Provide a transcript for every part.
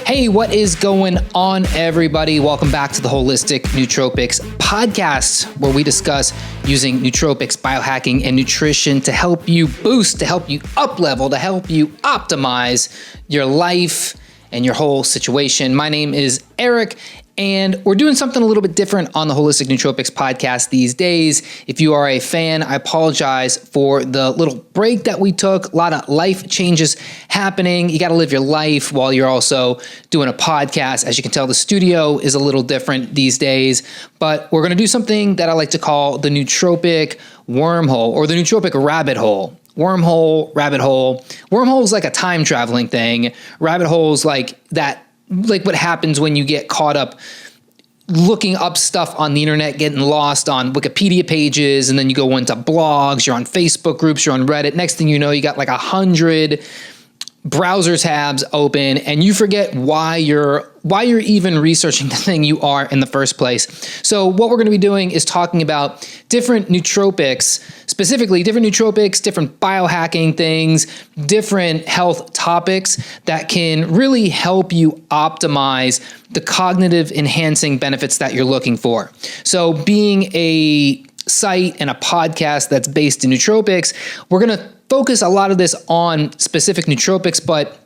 Hey, what is going on, everybody? Welcome back to the Holistic Nootropics podcast, where we discuss using nootropics, biohacking, and nutrition to help you boost, to help you up-level, to help you optimize your life and your whole situation. My name is Eric, and we're doing something a little bit different on the Holistic Nootropics podcast these days. If you are a fan, I apologize for the little break that we took. A lot of life changes happening. You got to live your life while you're also doing a podcast. As you can tell, the studio is a little different these days, but we're going to do something that I like to call the nootropic wormhole or the nootropic rabbit hole. Wormhole, rabbit hole. Wormhole is like a time traveling thing. Rabbit hole is like that. Like what happens when you get caught up looking up stuff on the internet, getting lost on Wikipedia pages, and then you go into blogs, you're on Facebook groups, you're on Reddit. Next thing you know, you got like 100 browser tabs open, and you forget why you're even researching the thing you are in the first place. So what we're going to be doing is talking about different nootropics, specifically different nootropics, different biohacking things, different health topics that can really help you optimize the cognitive enhancing benefits that you're looking for. So being a site and a podcast that's based in nootropics, we're going to focus a lot of this on specific nootropics, but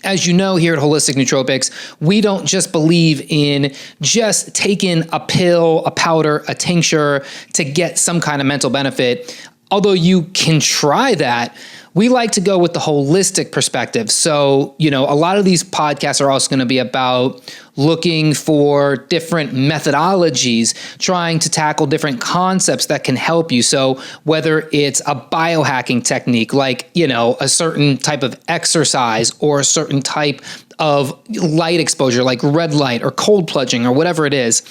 as you know, here at Holistic Nootropics, we don't just believe in just taking a pill, a powder, a tincture to get some kind of mental benefit. Although you can try that, we like to go with the holistic perspective. So, a lot of these podcasts are also going to be about looking for different methodologies, trying to tackle different concepts that can help you. So whether it's a biohacking technique, like, a certain type of exercise or a certain type of light exposure, like red light or cold plunging or whatever it is,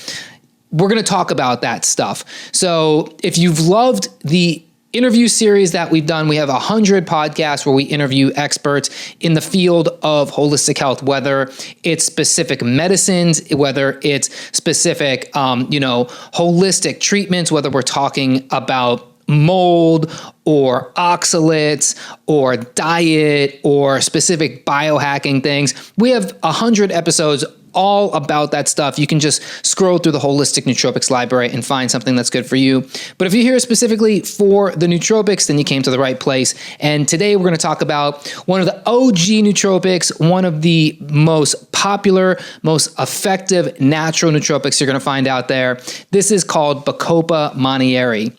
we're going to talk about that stuff. So if you've loved the interview series that we've done, we have 100 podcasts where we interview experts in the field of holistic health, whether it's specific medicines, whether it's specific, holistic treatments, whether we're talking about mold or oxalates or diet or specific biohacking things. We have 100 episodes all about that stuff. You can just scroll through the Holistic Nootropics library and find something that's good for you. But if you're here specifically for the nootropics, then you came to the right place. And today we're going to talk about one of the OG nootropics, one of the most popular, most effective natural nootropics you're going to find out there. This is called Bacopa Monnieri.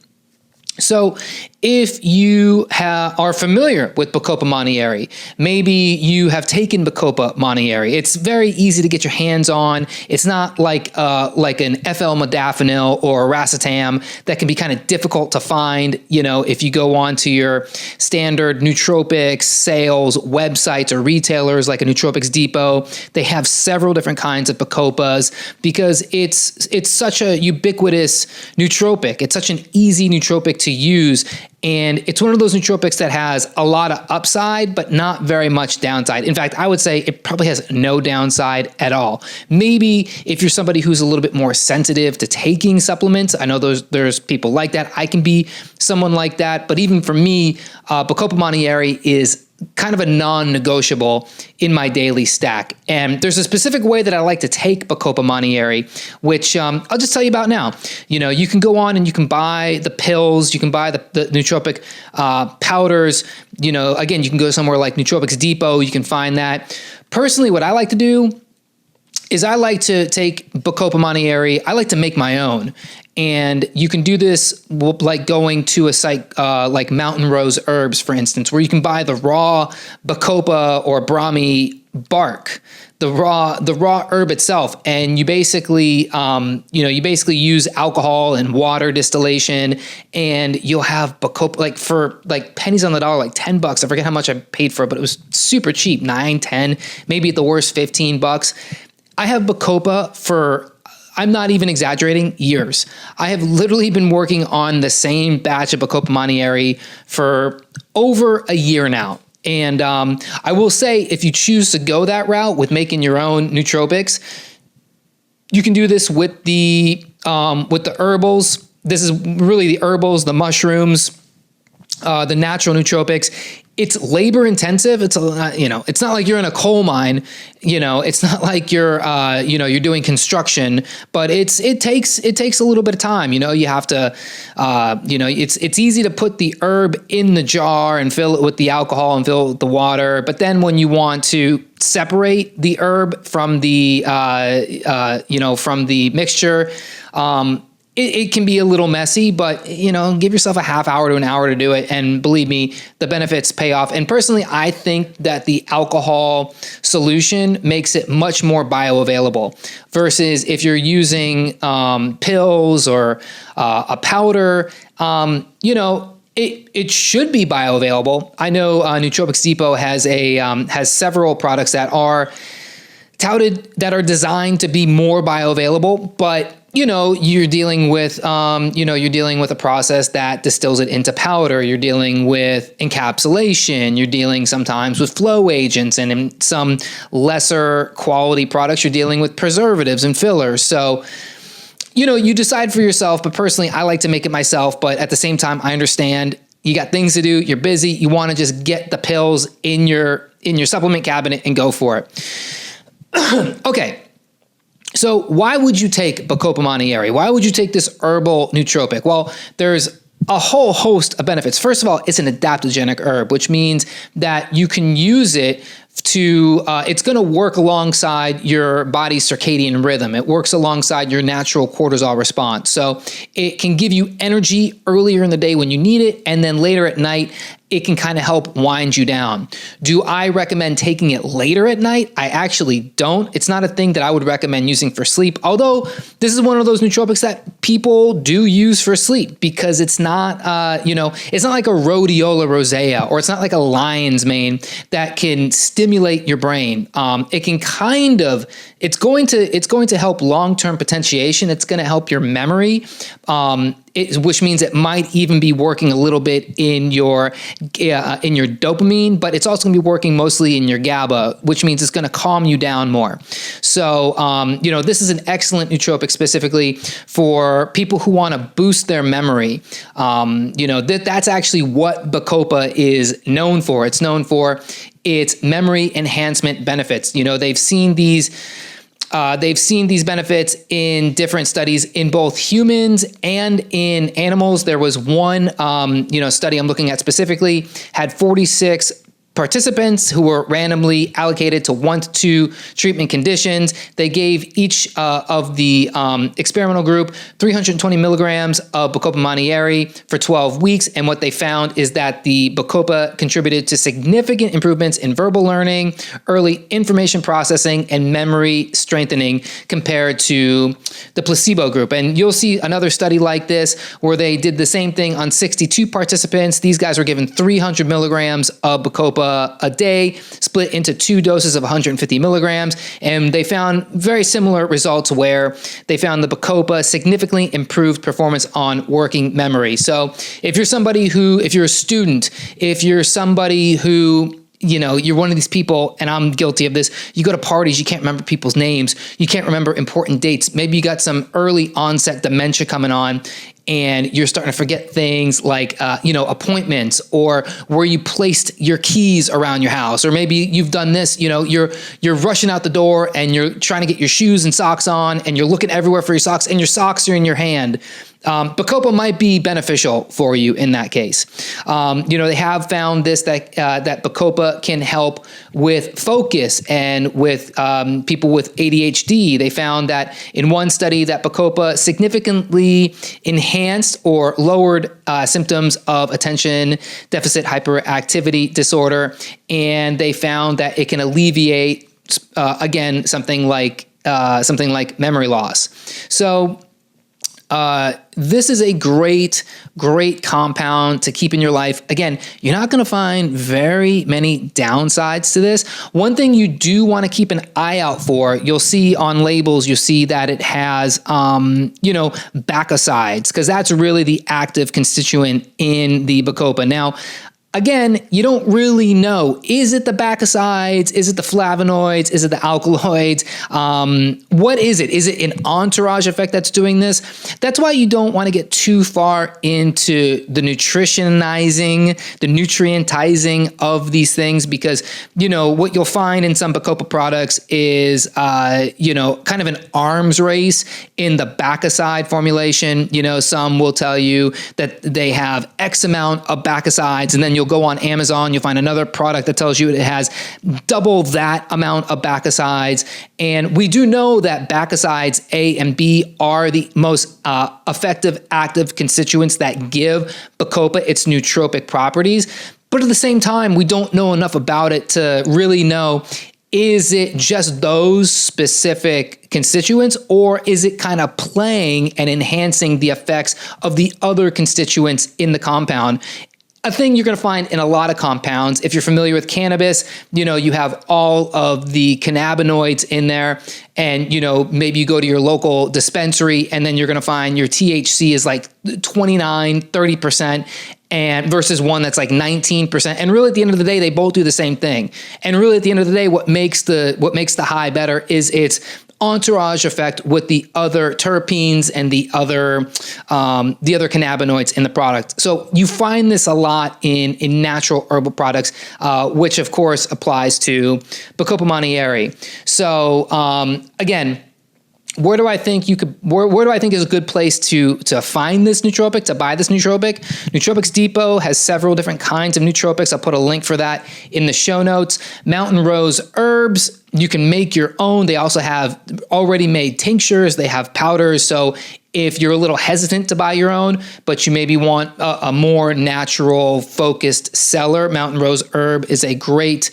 So if you are familiar with Bacopa Monnieri, maybe you have taken Bacopa Monnieri. It's very easy to get your hands on. It's not like an FL modafinil or a racetam that can be kind of difficult to find. If you go on to your standard nootropics sales websites or retailers like a Nootropics Depot, they have several different kinds of Bacopas because it's such a ubiquitous nootropic. It's such an easy nootropic to use. And it's one of those nootropics that has a lot of upside, but not very much downside. In fact, I would say it probably has no downside at all. Maybe if you're somebody who's a little bit more sensitive to taking supplements, I know there's people like that. I can be someone like that. But even for me, Bacopa Monnieri is kind of a non-negotiable in my daily stack. And there's a specific way that I like to take Bacopa Monnieri, which I'll just tell you about now. You can go on and you can buy the pills, you can buy the nootropic powders. Again, you can go somewhere like Nootropics Depot, you can find that. Personally, what I like to do is I like to take Bacopa Monnieri, I like to make my own. And you can do this like going to a site like Mountain Rose Herbs, for instance, where you can buy the raw Bacopa or Brahmi bark, the raw herb itself, and you basically use alcohol and water distillation, and you'll have Bacopa for pennies on the dollar, like $10. I forget how much I paid for it, but it was super cheap, 9, 10, maybe at the worst $15. I have Bacopa for, I'm not even exaggerating, years. I have literally been working on the same batch of Bacopa Monnieri for over a year now. And I will say, if you choose to go that route with making your own nootropics, you can do this with the herbals. This is really the herbals, the mushrooms, the natural nootropics. it's labor intensive. It's it's not like you're in a coal mine, it's not like you're doing construction, but it takes a little bit of time. You have to, it's easy to put the herb in the jar and fill it with the alcohol and fill it with the water. But then when you want to separate the herb from the, from the mixture, it can be a little messy, but give yourself a half hour to an hour to do it. And believe me, the benefits pay off. And personally, I think that the alcohol solution makes it much more bioavailable versus if you're using pills or a powder, it should be bioavailable. I know Nootropics Depot has several products that are touted that are designed to be more bioavailable, but you're dealing with a process that distills it into powder. You're dealing with encapsulation. You're dealing sometimes with flow agents, and in some lesser quality products, you're dealing with preservatives and fillers. So, you decide for yourself, but personally, I like to make it myself. But at the same time, I understand you got things to do. You're busy. You want to just get the pills in your supplement cabinet and go for it. Okay. So why would you take Bacopa Monnieri? Why would you take this herbal nootropic? Well, there's a whole host of benefits. First of all, it's an adaptogenic herb, which means that you can use it to, it's going to work alongside your body's circadian rhythm. It works alongside your natural cortisol response. So it can give you energy earlier in the day when you need it, and then later at night, it can kind of help wind you down. Do I recommend taking it later at night? I actually don't. It's not a thing that I would recommend using for sleep, although this is one of those nootropics that people do use for sleep because it's not, it's not like a rhodiola rosea, or it's not like a lion's mane that can stimulate your brain. It can it's going to help long-term potentiation. It's going to help your memory. Which means it might even be working a little bit in your dopamine, but it's also going to be working mostly in your GABA, which means it's going to calm you down more. So, this is an excellent nootropic specifically for people who want to boost their memory. That's actually what Bacopa is known for. It's known for its memory enhancement benefits. They've seen these benefits in different studies in both humans and in animals. There was one, study I'm looking at specifically, had 46 participants who were randomly allocated to 1 to 2 treatment conditions. They gave each of the experimental group 320 milligrams of Bacopa Monnieri for 12 weeks. And what they found is that the Bacopa contributed to significant improvements in verbal learning, early information processing, and memory strengthening compared to the placebo group. And you'll see another study like this where they did the same thing on 62 participants. These guys were given 300 milligrams of Bacopa a day, split into 2 doses of 150 milligrams. And they found very similar results where they found the Bacopa significantly improved performance on working memory. So if you're a student, if you're somebody who you're one of these people, and I'm guilty of this. You go to parties, you can't remember people's names. You can't remember important dates. Maybe you got some early onset dementia coming on, and you're starting to forget things like, appointments, or where you placed your keys around your house. Or maybe you've done this, you're rushing out the door and you're trying to get your shoes and socks on, and you're looking everywhere for your socks, and your socks are in your hand. Bacopa might be beneficial for you in that case. They have found this, that Bacopa can help with focus and with people with ADHD. They found that in one study that Bacopa significantly enhanced or lowered symptoms of attention deficit hyperactivity disorder, and they found that it can alleviate something like memory loss. So this is a great compound to keep in your life. Again, you're not going to find very many downsides to this. One thing you do want to keep an eye out for, you'll see on labels, you see that it has, Bacosides, because that's really the active constituent in the Bacopa. Now, again, you don't really know. Is it the Bacosides? Is it the flavonoids? Is it the alkaloids? What is it? Is it an entourage effect that's doing this? That's why you don't want to get too far into the nutrientizing of these things, because, what you'll find in some Bacopa products is, kind of an arms race in the Bacoside formulation. Some will tell you that they have X amount of Bacosides, and then you'll go on Amazon, you'll find another product that tells you it has double that amount of Bacosides. And we do know that Bacosides A and B are the most effective active constituents that give Bacopa its nootropic properties. But at the same time, we don't know enough about it to really know, is it just those specific constituents, or is it kind of playing and enhancing the effects of the other constituents in the compound? A thing you're going to find in a lot of compounds, if you're familiar with cannabis, you have all of the cannabinoids in there, and, maybe you go to your local dispensary and then you're going to find your THC is like 29, 30%. And versus one that's like 19%. And really at the end of the day, they both do the same thing. And really at the end of the day, what makes the high better is its entourage effect with the other terpenes and the other cannabinoids in the product. So you find this a lot in natural herbal products, which of course applies to Bacopa Monnieri. So again, where do I think is a good place to find this nootropic, to buy this nootropic? Nootropics Depot has several different kinds of nootropics. I'll put a link for that in the show notes. Mountain Rose Herbs, you can make your own. They also have already made tinctures. They have powders. So if you're a little hesitant to buy your own, but you maybe want a more natural focused seller, Mountain Rose Herb is a great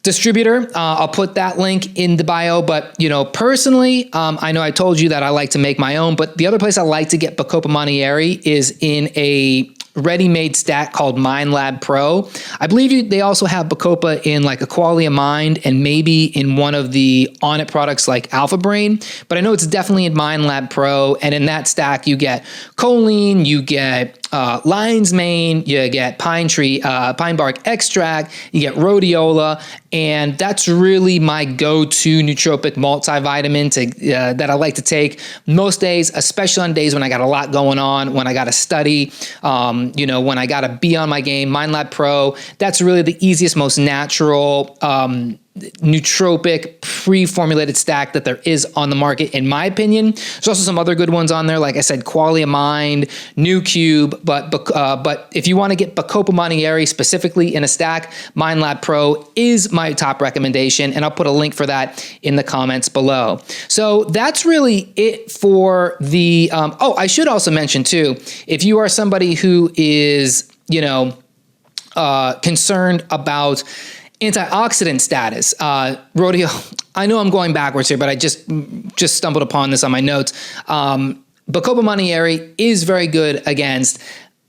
distributor. I'll put that link in the bio, but personally, I know I told you that I like to make my own, but the other place I like to get Bacopa Monnieri is in a ready-made stack called MindLab Pro. I believe they also have Bacopa in like a Qualia Mind and maybe in one of the On It products like Alpha Brain, but I know it's definitely in MindLab Pro. And in that stack, you get choline, you get lion's mane, you get pine bark extract, you get rhodiola, and that's really my go-to nootropic multivitamin that I like to take most days, especially on days when I got a lot going on, when I got to study, when I got to be on my game. MindLab Pro, that's really the easiest, most natural nootropic pre-formulated stack that there is on the market, in my opinion. There's also some other good ones on there, like I said, Qualia Mind, New Cube, but if you want to get Bacopa Monnieri specifically in a stack, MindLab Pro is my top recommendation, and I'll put a link for that in the comments below. So that's really it for the I should also mention too, if you are somebody who is concerned about antioxidant status, rhodiola. I know I'm going backwards here, but I just stumbled upon this on my notes. Bacopa Monnieri is very good against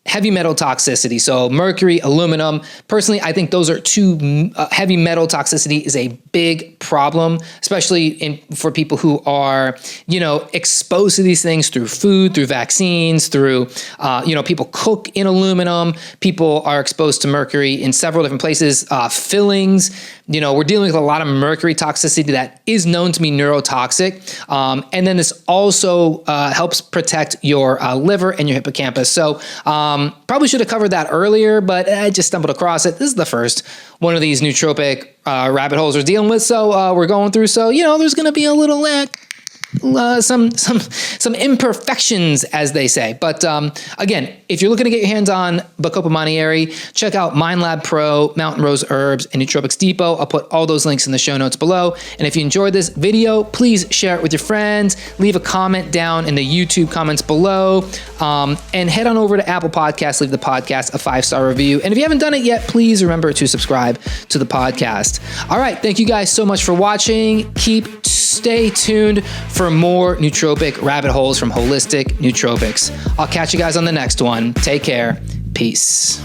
heavy metal toxicity. So mercury, aluminum. Personally, I think those are two. Heavy metal toxicity is a big problem, especially for people who are, exposed to these things through food, through vaccines, through, people cook in aluminum. People are exposed to mercury in several different places. Fillings. We're dealing with a lot of mercury toxicity that is known to be neurotoxic. And then this also helps protect your liver and your hippocampus. So probably should have covered that earlier, but I just stumbled across it. This is the first one of these nootropic rabbit holes we're dealing with. So we're going through. So, there's going to be a little some imperfections, as they say. But again, if you're looking to get your hands on Bacopa Monnieri, check out MindLab Pro, Mountain Rose Herbs, and Nootropics Depot. I'll put all those links in the show notes below. And if you enjoyed this video, please share it with your friends. Leave a comment down in the YouTube comments below. And head on over to Apple Podcasts, leave the podcast a 5-star review. And if you haven't done it yet, please remember to subscribe to the podcast. All right, thank you guys so much for watching. Stay tuned for more nootropic rabbit holes from Holistic Nootropics. I'll catch you guys on the next one. Take care. Peace.